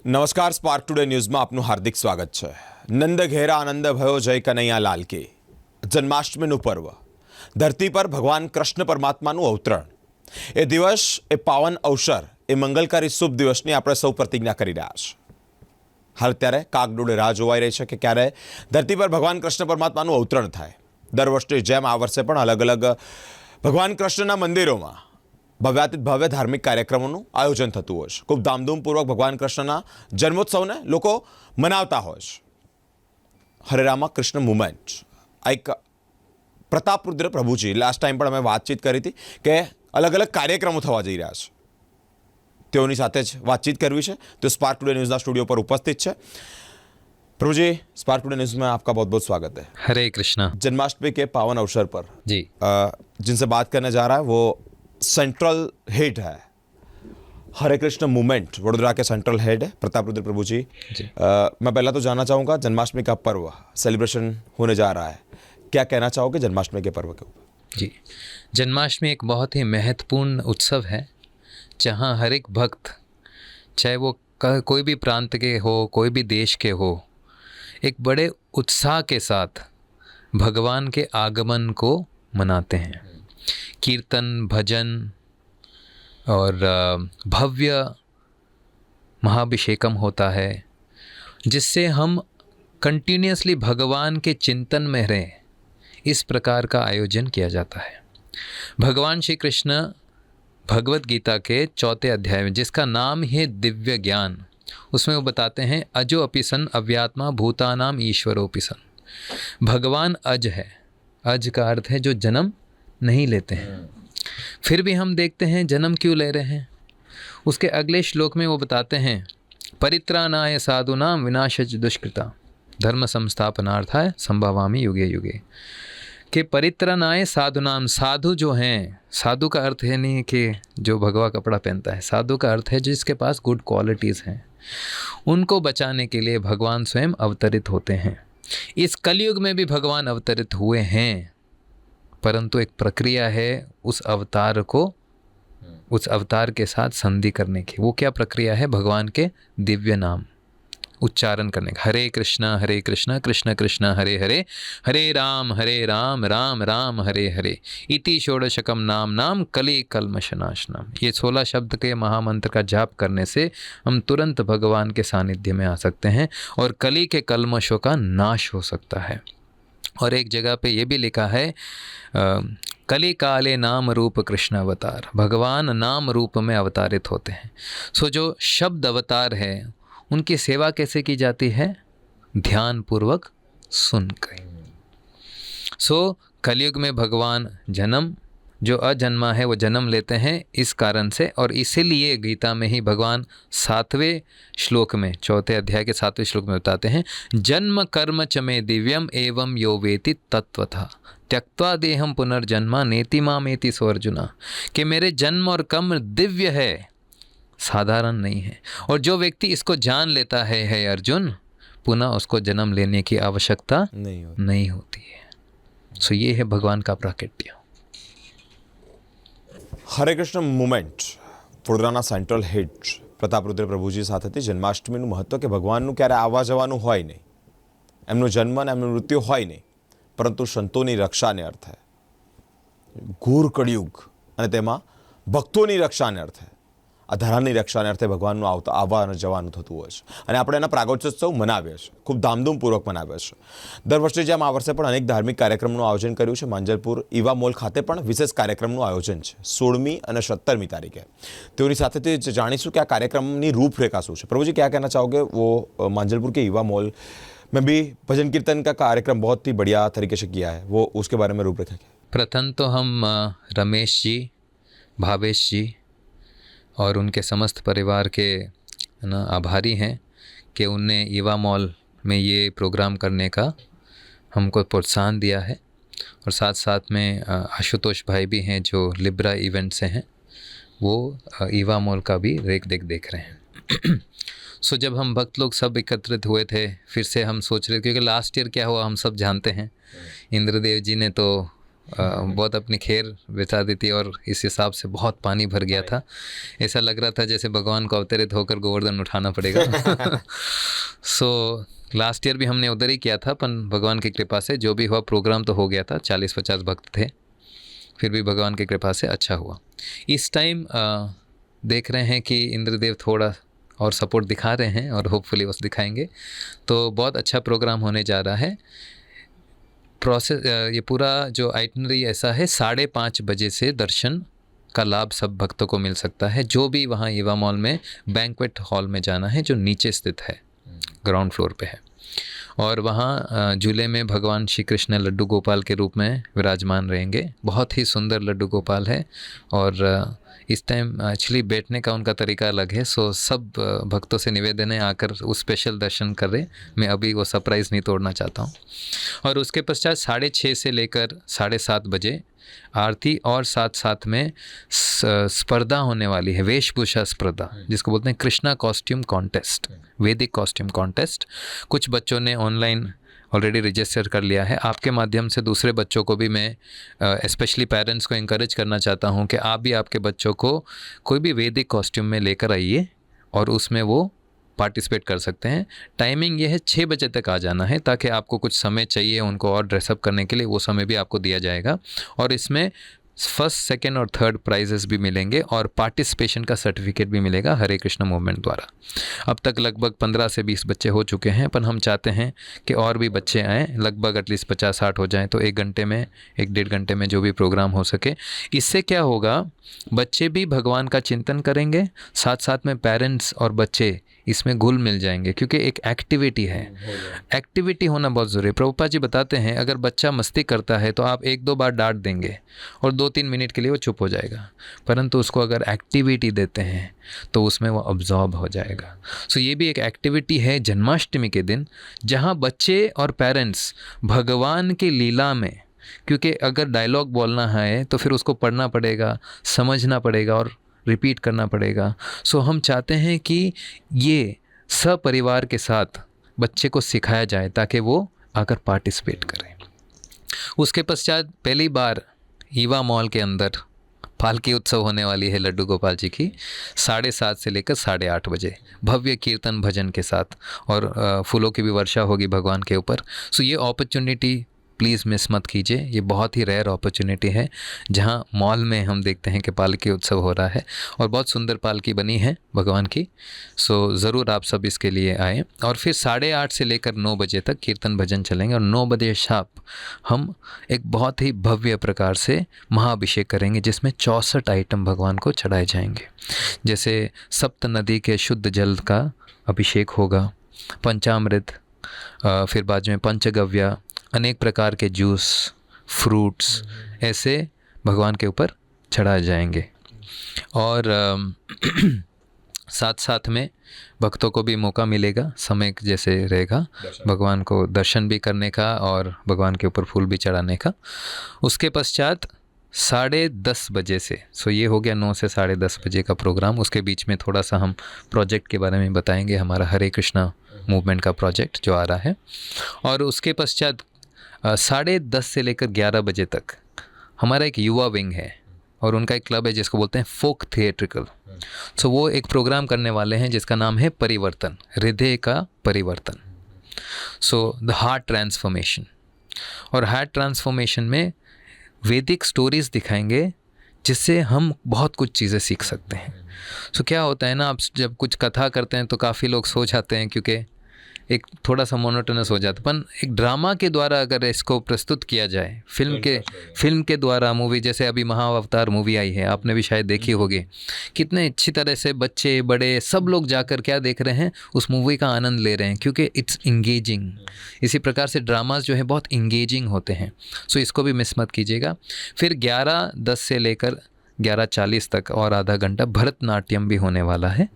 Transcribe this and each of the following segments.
નમસ્કાર spark today ન્યૂઝમાં આપનું હાર્દિક સ્વાગત છે. નંદ ઘેરા આનંદ ભયો જય કનૈયા લાલ કી. જન્માષ્ટમીનું પર્વ, ધરતી પર ભગવાન કૃષ્ણ પરમાત્માનું અવતરણ. એ દિવસ, એ પાવન અવસર, એ મંગલકારી શુભ દિવસની આપણે સૌ પ્રતિજ્ઞા કરી રહ્યા છે. હાલ ત્યારે કાગડોળે રાહ જોવાઈ રહી છે કે ક્યારે ધરતી પર ભગવાન કૃષ્ણ પરમાત્માનું અવતરણ થાય. દર વર્ષની જેમ આ વર્ષે પણ અલગ અલગ ભગવાન કૃષ્ણના મંદિરોમાં ભવ્યાતીત ભવ્ય ધાર્મિક કાર્યક્રમોનું આયોજન થતું હોય છે. ખૂબ ધામધૂમપૂર્વક ભગવાન કૃષ્ણના જન્મોત્સવને લોકો મનાવતા હોય છે. હરે રામા કૃષ્ણ મુમેન્ટ, આ એક પ્રતાપરુદ્ર પ્રભુજી, લાસ્ટ ટાઈમ પણ અમે વાતચીત કરી હતી કે અલગ અલગ કાર્યક્રમો થવા જઈ રહ્યા છે. તેઓની સાથે જ વાતચીત કરવી છે તો સ્પાર્ક ટુડે ન્યૂઝના સ્ટુડિયો પર ઉપસ્થિત છે. प्रभु जी, स्पार्क टुडे न्यूज़ में आपका बहुत बहुत स्वागत है. हरे कृष्णा. जन्माष्टमी के पावन अवसर पर जी जिनसे बात करने जा रहा है वो सेंट्रल हेड है हरे कृष्ण मूवमेंट, वडोदरा के सेंट्रल हेड है प्रतापरुद्र प्रभु जी. मैं पहला तो जानना चाहूँगा, जन्माष्टमी का पर्व सेलिब्रेशन होने जा रहा है, क्या कहना चाहोगे जन्माष्टमी के पर्व के ऊपर? जी, जन्माष्टमी एक बहुत ही महत्वपूर्ण उत्सव है जहाँ हर एक भक्त, चाहे वो कोई भी प्रांत के हो, कोई भी देश के हो, एक बड़े उत्साह के साथ भगवान के आगमन को मनाते हैं. कीर्तन, भजन और भव्य महाभिषेकम होता है, जिससे हम कंटिन्यूसली भगवान के चिंतन में रहें, इस प्रकार का आयोजन किया जाता है. भगवान श्री कृष्ण भगवत गीता के 4 अध्याय में, जिसका नाम है दिव्य ज्ञान, उसमें वो बताते हैं अजो अपिसन अव्यात्मा भूतानाम ईश्वरोपिसन. भगवान अज है. अज का अर्थ है जो जन्म नहीं लेते हैं. फिर भी हम देखते हैं जन्म क्यों ले रहे हैं. उसके अगले श्लोक में वो बताते हैं परित्राणाय साधूनाम विनाशज दुष्कृता धर्म संस्थापनार्थाय संभवामि युगे युगे. कि परित्राणाय साधुनाम, साधु जो हैं, साधु का अर्थ है नहीं कि जो भगवा कपड़ा पहनता है. साधु का अर्थ है जिसके पास गुड क्वालिटीज़ हैं. उनको बचाने के लिए भगवान स्वयं अवतरित होते हैं. इस कलयुग में भी भगवान अवतरित हुए हैं, परंतु एक प्रक्रिया है उस अवतार को, उस अवतार के साथ संधि करने की. वो क्या प्रक्रिया है? भगवान के दिव्य नाम उच्चारण करने का. हरे कृष्णा कृष्ण कृष्ण हरे हरे, हरे राम राम राम हरे हरे, इति षोडशकम नाम नाम कली कल्मशनाशनम. ये 16 शब्द के महामंत्र का जाप करने से हम तुरंत भगवान के सानिध्य में आ सकते हैं और कली के कल्मशों का नाश हो सकता है. और एक जगह पे ये भी लिखा है कली काले नाम रूप कृष्ण अवतार. भगवान नाम रूप में अवतारित होते हैं. सो जो शब्द अवतार है उनकी सेवा कैसे की जाती है? ध्यान पूर्वक सुनकर. सो कलयुग में भगवान जन्म, जो अजन्मा है वो जन्म लेते हैं इस कारण से. और इसीलिए गीता में ही भगवान 7वें श्लोक में, 4 अध्याय के 7वें श्लोक में बताते हैं जन्म कर्म च मे दिव्यम एवं यो वेति तत्वतः त्यक्त्वा देहम पुनर्जन्मा नेति मामेति सो अर्जुना. कि मेरे जन्म और कर्म दिव्य है, साधारण नहीं है. और जो व्यक्ति इसको जान लेता है अर्जुन, पुनः उसको जन्म लेने की आवश्यकता नहीं होती है. सो ये है भगवान का प्राकट्य. હરે કૃષ્ણ મુવમેન્ટ વડોદરાના સેન્ટ્રલ હેડ પ્રતાપરુદ્ર પ્રભુજી સાથેથી જન્માષ્ટમીનું મહત્ત્વ કે ભગવાનનું ક્યારે આવવા જવાનું હોય નહીં, એમનો જન્મ અને એમનું મૃત્યુ હોય નહીં, પરંતુ સંતોની રક્ષાને અર્થે, ઘોર કળિયુગ અને તેમાં ભક્તોની રક્ષાને અર્થે, આ ધરાની રક્ષાને અર્થે ભગવાનનું આવવા અને જવાનું થતું હોય છે. અને આપણે એના પ્રાગટ્યોત્સવ મનાવીએ છીએ, ખૂબ ધામધૂમપૂર્વક મનાવીએ છીએ. દર વર્ષે જેમ આ વર્ષે પણ અનેક ધાર્મિક કાર્યક્રમનું આયોજન કર્યું છે. માંજલપુર ઈવા મોલ ખાતે પણ વિશેષ કાર્યક્રમનું આયોજન છે 16મી અને 17મી તારીખે. તેઓની સાથેથી જાણીશું કે આ કાર્યક્રમની रूपरेखा શું છે. प्रभु जी, क्या कहना चाहोगे? वो मांजलपुर के ईवा मॉल में भी भजन कीर्तन का कार्यक्रम बहुत ही बढ़िया तरीके से किया है, वो उसके बारे में रूपरेखा क्या? प्रथम तो हम रमेश जी, भावेश जी और उनके समस्त परिवार के ना आभारी हैं कि उनने ईवा मॉल में ये प्रोग्राम करने का हमको प्रोत्साहन दिया है. और साथ साथ में आशुतोष भाई भी हैं जो लिब्रा इवेंट से हैं, वो ईवा मॉल का भी देख रहे हैं. सो जब हम भक्त लोग सब एकत्रित हुए थे, फिर से हम सोच रहे, क्योंकि लास्ट ईयर क्या हुआ हम सब जानते हैं. इंद्रदेव जी ने तो बहुत अपनी खैर बिता दी थी और इस हिसाब से बहुत पानी भर गया था। ऐसा लग रहा था जैसे भगवान को अवतरित होकर गोवर्धन उठाना पड़ेगा। सो लास्ट ईयर भी हमने उधर ही किया था, पर भगवान की कृपा से जो भी हुआ, प्रोग्राम तो हो गया था, 40-50 भक्त थे, फिर भी भगवान की कृपा से अच्छा हुआ। इस टाइम देख रहे हैं कि इंद्रदेव थोड़ा और सपोर्ट दिखा रहे हैं और होपफुली वो दिखाएंगे, तो बहुत अच्छा प्रोग्राम होने जा रहा है। प्रोसेस ये पूरा जो आइटनरी ऐसा है, 5:30 बजे से दर्शन का लाभ सब भक्तों को मिल सकता है, जो भी वहाँ ईवा मॉल में बैंक्वेट हॉल में जाना है, जो नीचे स्थित है, ग्राउंड फ्लोर पे है। और वहाँ झूले में भगवान श्री कृष्ण लड्डू गोपाल के रूप में विराजमान रहेंगे। बहुत ही सुंदर लड्डू गोपाल है और इस टाइम एक्चुअली बैठने का उनका तरीका अलग है। सो सब भक्तों से निवेदन है आकर उस स्पेशल दर्शन करें। मैं अभी वो सरप्राइज़ नहीं तोड़ना चाहता हूँ। और उसके पश्चात 6:30 से लेकर 7:30 बजे आरती और साथ साथ में स्पर्धा होने वाली है, वेशभूषा स्पर्धा, जिसको बोलते हैं कृष्णा कॉस्ट्यूम कॉन्टेस्ट, वैदिक कॉस्ट्यूम कॉन्टेस्ट। कुछ बच्चों ने ऑनलाइन ऑलरेडी रजिस्टर कर लिया है। आपके माध्यम से दूसरे बच्चों को भी मैं स्पेशली पेरेंट्स को इंकरेज करना चाहता हूँ कि आप भी आपके बच्चों को कोई भी वैदिक कॉस्ट्यूम में लेकर आइए और उसमें वो पार्टिसिपेट कर सकते हैं। टाइमिंग ये है 6 बजे तक आ जाना है, ताकि आपको कुछ समय चाहिए उनको और ड्रेसअप करने के लिए, वो समय भी आपको दिया जाएगा। और इसमें फर्स्ट, सेकंड और थर्ड प्राइजेस भी मिलेंगे और पार्टिसिपेशन का सर्टिफिकेट भी मिलेगा हरे कृष्ण मूवमेंट द्वारा। अब तक लगभग 15 से 20 बच्चे हो चुके हैं, पर हम चाहते हैं कि और भी बच्चे आएँ, लगभग एटलीस्ट 50-60 हो जाएं, तो 1 घंटे में, 1-1.5 घंटे में जो भी प्रोग्राम हो सके। इससे क्या होगा, बच्चे भी भगवान का चिंतन करेंगे, साथ साथ में पेरेंट्स और बच्चे इसमें घुल मिल जाएंगे, क्योंकि एक एक्टिविटी है। एक्टिविटी होना बहुत ज़रूरी है। प्रभुपाद जी बताते हैं, अगर बच्चा मस्ती करता है तो आप 1-2 बार डांट देंगे और 2-3 मिनट के लिए वो चुप हो जाएगा, परंतु उसको अगर एक्टिविटी देते हैं तो उसमें वो अब्जॉर्ब हो जाएगा। सो ये भी एक एक्टिविटी है जन्माष्टमी के दिन, जहाँ बच्चे और पेरेंट्स भगवान की लीला में, क्योंकि अगर डायलॉग बोलना है तो फिर उसको पढ़ना पड़ेगा, समझना पड़ेगा और रिपीट करना पड़ेगा। सो हम चाहते हैं कि ये सपरिवार के साथ बच्चे को सिखाया जाए ताकि वो आकर पार्टिसिपेट करें। उसके पश्चात पहली बार ईवा मॉल के अंदर पालकी उत्सव होने वाली है लड्डू गोपाल जी की, 7:30 से लेकर 8:30 बजे भव्य कीर्तन भजन के साथ, और फूलों की भी वर्षा होगी भगवान के ऊपर। सो ये अपॉर्चुनिटी प्लीज़ मिस मत कीजिए। ये बहुत ही रेयर अपॉर्चुनिटी है, जहाँ मॉल में हम देखते हैं कि पालकी उत्सव हो रहा है और बहुत सुंदर पालकी बनी है भगवान की। सो ज़रूर आप सब इसके लिए आएँ। और फिर 8:30 से लेकर 9 बजे तक कीर्तन भजन चलेंगे और 9 बजे शाम हम एक बहुत ही भव्य प्रकार से महाअभिषेक करेंगे, जिसमें 64 आइटम भगवान को चढ़ाए जाएंगे। जैसे सप्त नदी के शुद्ध जल का अभिषेक होगा, पंचामृत, फिर बाद में पंचगव्य, अनेक प्रकार के जूस, फ्रूट्स, ऐसे भगवान के ऊपर चढ़ाए जाएंगे। और साथ साथ में भक्तों को भी मौका मिलेगा, समय जैसे रहेगा, भगवान को दर्शन भी करने का और भगवान के ऊपर फूल भी चढ़ाने का। उसके पश्चात 10:30 बजे से, सो ये हो गया 9 से 10:30 बजे का प्रोग्राम। उसके बीच में थोड़ा सा हम प्रोजेक्ट के बारे में बताएंगे, हमारा हरे कृष्णा मूवमेंट का प्रोजेक्ट जो आ रहा है। और उसके पश्चात 10:30 से लेकर 11 बजे तक हमारा एक युवा विंग है और उनका एक क्लब है जिसको बोलते हैं फोक थिएट्रिकल। सो वो एक प्रोग्राम करने वाले हैं जिसका नाम है परिवर्तन, हृदय का परिवर्तन। So the heart transformation. और हार्ट ट्रांसफॉर्मेशन में वैदिक स्टोरीज़ दिखाएंगे, जिससे हम बहुत कुछ चीज़ें सीख सकते हैं। सो क्या होता है ना, आप जब कुछ कथा करते हैं तो काफ़ी लोग सो जाते हैं, क्योंकि एक थोड़ा सा मोनोटोनस हो जाता है। पर एक ड्रामा के द्वारा अगर इसको प्रस्तुत किया जाए, फिल्म के द्वारा, मूवी, जैसे अभी महाअवतार मूवी आई है, आपने भी शायद देखी होगी, कितने अच्छी तरह से बच्चे बड़े सब लोग जाकर क्या देख रहे हैं, उस मूवी का आनंद ले रहे हैं, क्योंकि इट्स इंगेजिंग। इसी प्रकार से ड्रामाज जो है बहुत इंगेजिंग होते हैं। सो इसको भी मिस मत कीजिएगा। फिर 11:10 से लेकर 11:40 तक और आधा घंटा भरतनाट्यम भी होने वाला है।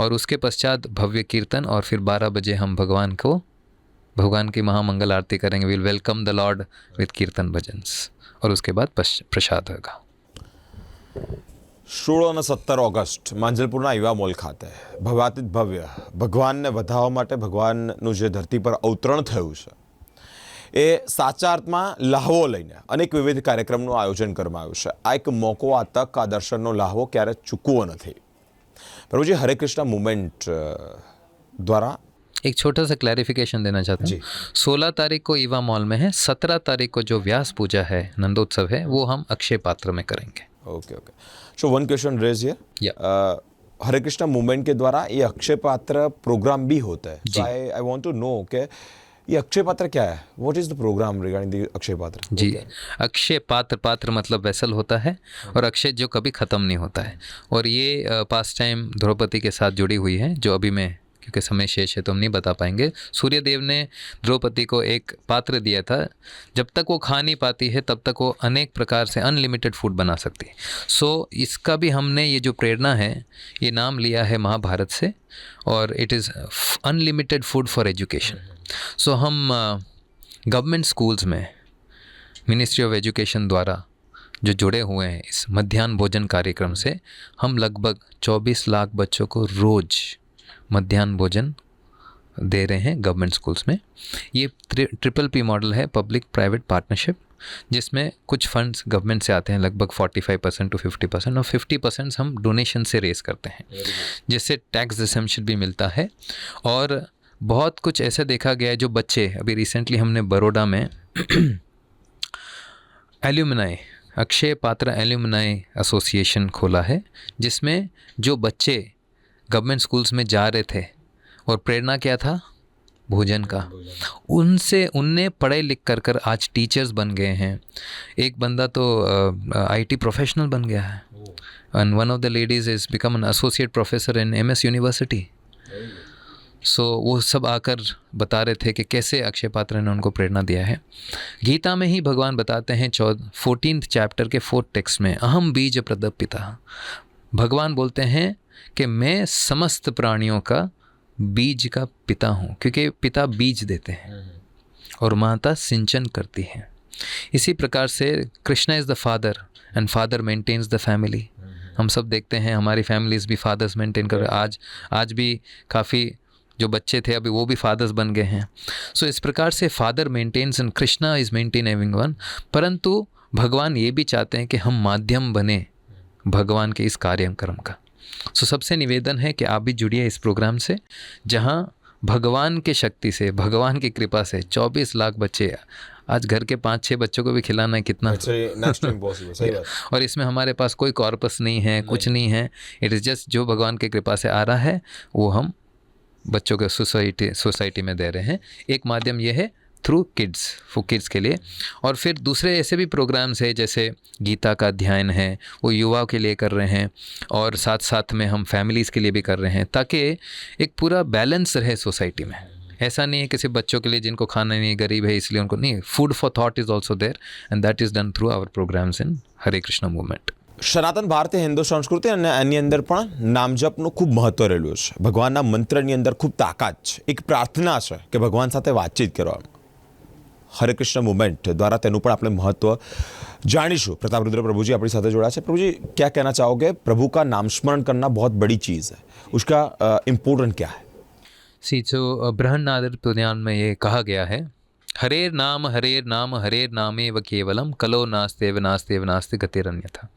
और उसके पश्चात भव्य कीर्तन, और फिर 12 बजे हम भगवान की महामंगल आरती करेंगे। Will welcome the Lord with कीर्तन भजन्स, और उसके बाद प्रसाद होगा। 16 અને 17 ઓગસ્ટ માંજલપુરના યુવા મોલ ખાતે ભવ્યાતીત ભવ્ય ભગવાનને વધાવવા માટે ભગવાનનું જે ધરતી પર અવતરણ થયું છે, એ સાચા અર્થમાં લહાવો લઈને અનેક વિવિધ કાર્યક્રમનું આયોજન કરવામાં આવ્યું છે. આ એક મોકો, આ તક, આ દર્શનનો લહાવો ક્યારે ચૂકવો નથી. પ્રભુજી, હરે કૃષ્ણ મુવમેન્ટ દ્વારા एक छोटा सा क्लैरिफिकेशन देना चाहता जी। हूँ. 16 तारीख को ईवा मॉल में है, 17 तारीख को जो व्यास पूजा है, नंदोत्सव है, वो हम अक्षय पात्र में करेंगे. Okay okay. So one question raise here. Yeah. Hare Krishna movement के द्वारा ये अक्षय पात्र प्रोग्राम भी होता है. जी। आई वांट टू नो कि ये अक्षय पात्र क्या है. What is the program regarding the Akshaya Patra. जी, अक्षय पात्र, पात्र मतलब वेसल होता है, और अक्षय जो कभी ख़त्म नहीं होता है. और ये पास टाइम द्रौपदी के साथ जुड़ी हुई है, जो अभी मैं, क्योंकि समय शेष है तो हम नहीं बता पाएंगे. सूर्यदेव ने द्रौपदी को एक पात्र दिया था, जब तक वो खा नहीं पाती है तब तक वो अनेक प्रकार से अनलिमिटेड फूड बना सकती है. सो इसका भी हमने ये जो प्रेरणा है, ये नाम लिया है महाभारत से, और it is unlimited food for education. So हम गवर्नमेंट स्कूल्स में मिनिस्ट्री ऑफ एजुकेशन द्वारा जो जुड़े हुए हैं इस मध्याह्न भोजन कार्यक्रम से, हम लगभग 24 लाख बच्चों को रोज़ मध्याह्न भोजन दे रहे हैं गवर्नमेंट स्कूल्स में. ये ट्रिपल पी मॉडल है, पब्लिक प्राइवेट पार्टनरशिप, जिसमें कुछ फंड्स गवर्नमेंट से आते हैं, लगभग 45% टू 50%, और 50% हम डोनेशन से रेस करते हैं, जिससे टैक्स डिसेम्पशन भी मिलता है. और बहुत कुछ ऐसा देखा गया है, जो बच्चे, अभी रिसेंटली हमने बड़ौदा में एल्यूमिनाई, अक्षय पात्र एल्यूमिनाई एसोसिएशन खोला है, जिसमें जो बच्चे गवर्नमेंट स्कूल्स में जा रहे थे, और प्रेरणा क्या था, भोजन का, उनने पढ़े लिख कर आज टीचर्स बन गए हैं. एक बंदा तो आईटी प्रोफेशनल बन गया है, and one of the ladies is become an associate professor in MS university. So वो सब आकर बता रहे थे कि कैसे अक्षय पात्र ने उनको प्रेरणा दिया है. गीता में ही भगवान बताते हैं 14th चैप्टर के 4th टेक्स्ट में, अहम बीज प्रदप पिता. भगवान बोलते हैं कि मैं समस्त प्राणियों का बीज का पिता हूँ, क्योंकि पिता बीज देते हैं और माता सिंचन करती है. इसी प्रकार से Krishna is the father, and father maintains the family. हम सब देखते हैं, हमारी फैमिलीज भी फादर्स मेंटेन कर, आज भी काफ़ी जो बच्चे थे अभी वो भी फादर्स बन गए हैं. सो इस प्रकार से father maintains and Krishna is maintain everyone. परंतु भगवान ये भी चाहते हैं कि हम माध्यम बने भगवान के इस कार्यक्रम का. सो सबसे निवेदन है कि आप भी जुड़िए इस प्रोग्राम से, जहाँ भगवान के शक्ति से, भगवान की कृपा से 24 लाख बच्चे, आज घर के 5-6 बच्चों को भी खिलाना है कितना. सही बात. और इसमें हमारे पास कोई कॉर्पस नहीं है, कुछ नहीं है. इट इज़ जस्ट जो भगवान की कृपा से आ रहा है, वो हम बच्चों के सोसाइटी में दे रहे हैं. एक माध्यम ये है थ्रू किड्स, फॉर किड्स के लिए. और फिर दूसरे ऐसे भी प्रोग्राम्स है, जैसे गीता का अध्ययन है, वो युवाओं के लिए कर रहे हैं, और साथ साथ में हम फैमिलीज़ के लिए भी कर रहे हैं, ताकि एक पूरा बैलेंस रहे सोसाइटी में. ऐसा नहीं है किसी बच्चों के लिए जिनको खाना नहीं, गरीब है इसलिए उनको नहीं. Food for thought is also there, and that is done through our programs in Hare Krishna movement. સનાતન ભારતીય હિન્દુ સંસ્કૃતિ અને એની અંદર પણ નામજપનું ખૂબ મહત્વ રહેલું છે. ભગવાનના મંત્રની અંદર ખૂબ તાકાત છે. એક પ્રાર્થના છે કે ભગવાન સાથે વાતચીત કરવામાં. હરે કૃષ્ણ મુવમેન્ટ દ્વારા તેનું પણ આપણે મહત્વ જાણીશું. પ્રતાપ रुद्र प्रभु जी अपनी साथ जोड़ा है. प्रभु जी, क्या कहना चाहोगे? प्रभु का नाम स्मरण करना बहुत बड़ी चीज़ है, उसका इम्पोर्टेंट क्या है? जो बृहन्नादर पुराण में ये कहा गया है, हरेर नाम हरेर नामेव केवलम कलो नास्तेव नास्तेव नास्ते गतिरन्यथा.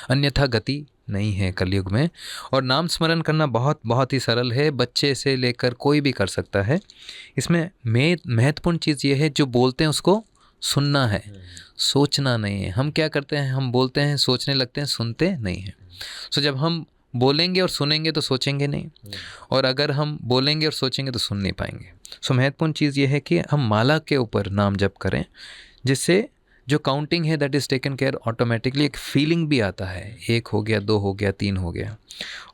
अन्यथा गति नहीं है कलयुग में. और नाम स्मरण करना बहुत ही सरल है, बच्चे से लेकर कोई भी कर सकता है. इसमें महत्वपूर्ण चीज़ ये है, जो बोलते हैं उसको सुनना है, सोचना नहीं है. हम क्या करते हैं, हम बोलते हैं, सोचने लगते हैं, सुनते नहीं हैं. सो जब हम बोलेंगे और सुनेंगे तो सोचेंगे नहीं, और अगर हम बोलेंगे और सोचेंगे तो सुन नहीं पाएंगे. सो महत्वपूर्ण चीज़ ये है कि हम माला के ऊपर नाम जप करें, जिससे जो काउंटिंग है that is taken care automatically. एक फीलिंग भी आता है, 1 हो गया, 2 हो गया, 3 हो गया.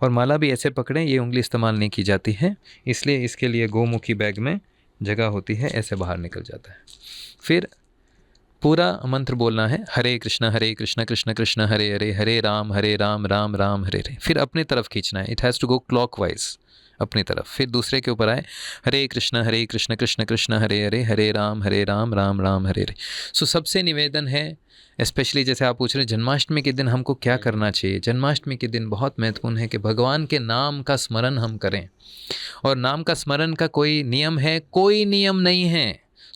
और माला भी ऐसे पकड़ें, ये उंगली इस्तेमाल नहीं की जाती है, इसलिए इसके लिए गोमुखी बैग में जगह होती है, ऐसे बाहर निकल जाता है. फिर पूरा मंत्र बोलना है, हरे कृष्ण कृष्ण कृष्ण हरे हरे, हरे राम राम राम हरे हरे. फिर अपनी तरफ खींचना है, it has to go clockwise अपनी तरफ. फिर दूसरे के ऊपर आए, हरे कृष्ण कृष्ण कृष्ण हरे हरे, हरे राम राम राम हरे हरे. सो सबसे निवेदन है, स्पेशली जैसे आप पूछ रहे हैं जन्माष्टमी के दिन हमको क्या करना चाहिए. जन्माष्टमी के दिन बहुत महत्वपूर्ण है कि भगवान के नाम का स्मरण हम करें. और नाम का स्मरण का कोई नियम है? कोई नियम नहीं है.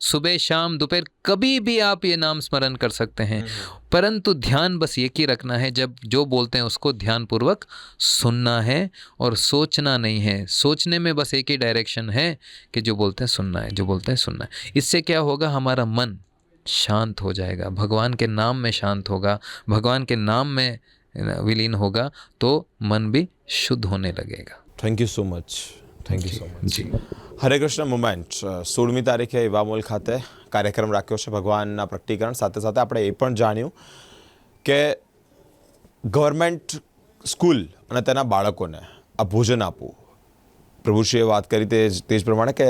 सुबह शाम दोपहर कभी भी आप ये नाम स्मरण कर सकते हैं, परंतु ध्यान बस एक ही रखना है, जब जो बोलते हैं उसको ध्यानपूर्वक सुनना है और सोचना नहीं है। सोचने में बस एक ही डायरेक्शन है कि जो बोलते हैं सुनना है, जो बोलते हैं सुनना है। इससे क्या होगा, हमारा मन शांत हो जाएगा, भगवान के नाम में शांत होगा, भगवान के नाम में विलीन होगा, तो मन भी शुद्ध होने लगेगा। Thank you so much. Thank you so much. जी હરે કૃષ્ણ મુમેન્ટ 16મી તારીખે ઇવામોલ ખાતે કાર્યક્રમ રાખ્યો છે ભગવાનના પ્રગટીકરણ સાથે સાથે આપણે એ પણ જાણ્યું કે ગવર્મેન્ટ સ્કૂલ અને તેના બાળકોને આ ભોજન આપવું, પ્રભુશ્રીએ વાત કરી તે જ પ્રમાણે કે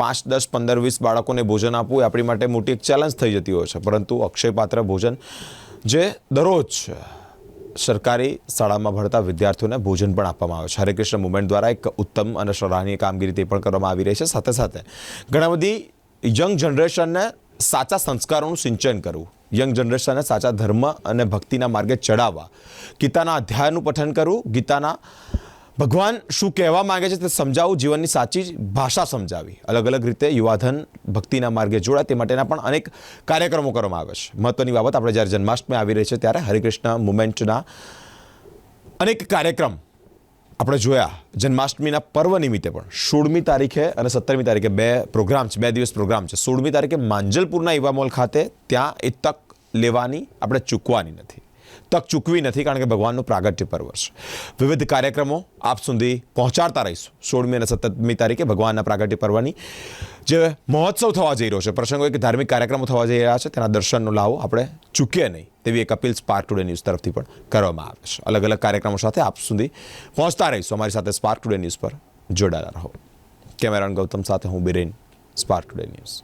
5, 10, 15, 20 બાળકોને ભોજન આપવું એ આપણી માટે મોટી એક ચેલેન્જ થઈ જતી હોય છે, પરંતુ અક્ષયપાત્ર ભોજન જે દરરોજ સરકારી શાળામાં ભણતા વિદ્યાર્થીઓને ભોજન પણ આપવામાં આવે છે. હરે કૃષ્ણ મુવમેન્ટ દ્વારા એક ઉત્તમ અને સરાહનીય કામગીરી તે પણ કરવામાં આવી રહી છે. સાથે સાથે ઘણા બધી યંગ જનરેશનને સાચા સંસ્કારોનું સિંચન કરવું, યંગ જનરેશનને સાચા ધર્મ અને ભક્તિના માર્ગે ચડાવવા, ગીતાના અધ્યાયનું પઠન કરવું, ગીતાના ભગવાન શું કહેવા માંગે છે તે સમજાવવું, જીવનની સાચી ભાષા સમજાવી, અલગ અલગ રીતે યુવાધન ભક્તિના માર્ગે જોડાય તે માટેના પણ અનેક કાર્યક્રમો કરવામાં આવે છે. મહત્વની બાબત, આપણે જ્યારે જન્માષ્ટમી આવી રહી છે ત્યારે હરિકૃષ્ણ મુવમેન્ટના અનેક કાર્યક્રમ આપણે જોયા. જન્માષ્ટમીના પર્વ નિમિત્તે પણ 16મી તારીખે અને 17મી તારીખે 2 પ્રોગ્રામ છે, 2 દિવસ પ્રોગ્રામ છે. 16મી તારીખે માંજલપુરના ઇવામોલ ખાતે, ત્યાં એ તક લેવાની આપણે ચૂકવાની નથી, તક ચૂકવી નથી, કારણ કે ભગવાનનું પ્રાગટ્ય પર્વ છે. વિવિધ કાર્યક્રમો આપ સુધી પહોંચાડતા રહીશું. 16મી અને 17મી તારીખે ભગવાનના પ્રાગટ્ય પર્વની જે મહોત્સવ થવા જઈ રહ્યો છે, પ્રસંગો એક ધાર્મિક કાર્યક્રમો થવા જઈ રહ્યા છે, તેના દર્શનનો લાવો આપણે ચૂકીએ નહીં, તેવી એક અપીલ સ્પાર્ક ટુડે ન્યૂઝ તરફથી પણ કરવામાં આવે છે. અલગ અલગ કાર્યક્રમો સાથે આપ સુધી પહોંચતા રહીશું. અમારી સાથે સ્પાર્ક ટુડે ન્યૂઝ પર જોડાયેલા રહો. કેમેરામેન ગૌતમ સાથે હું બિરેન, સ્પાર્ક ટુડે ન્યૂઝ.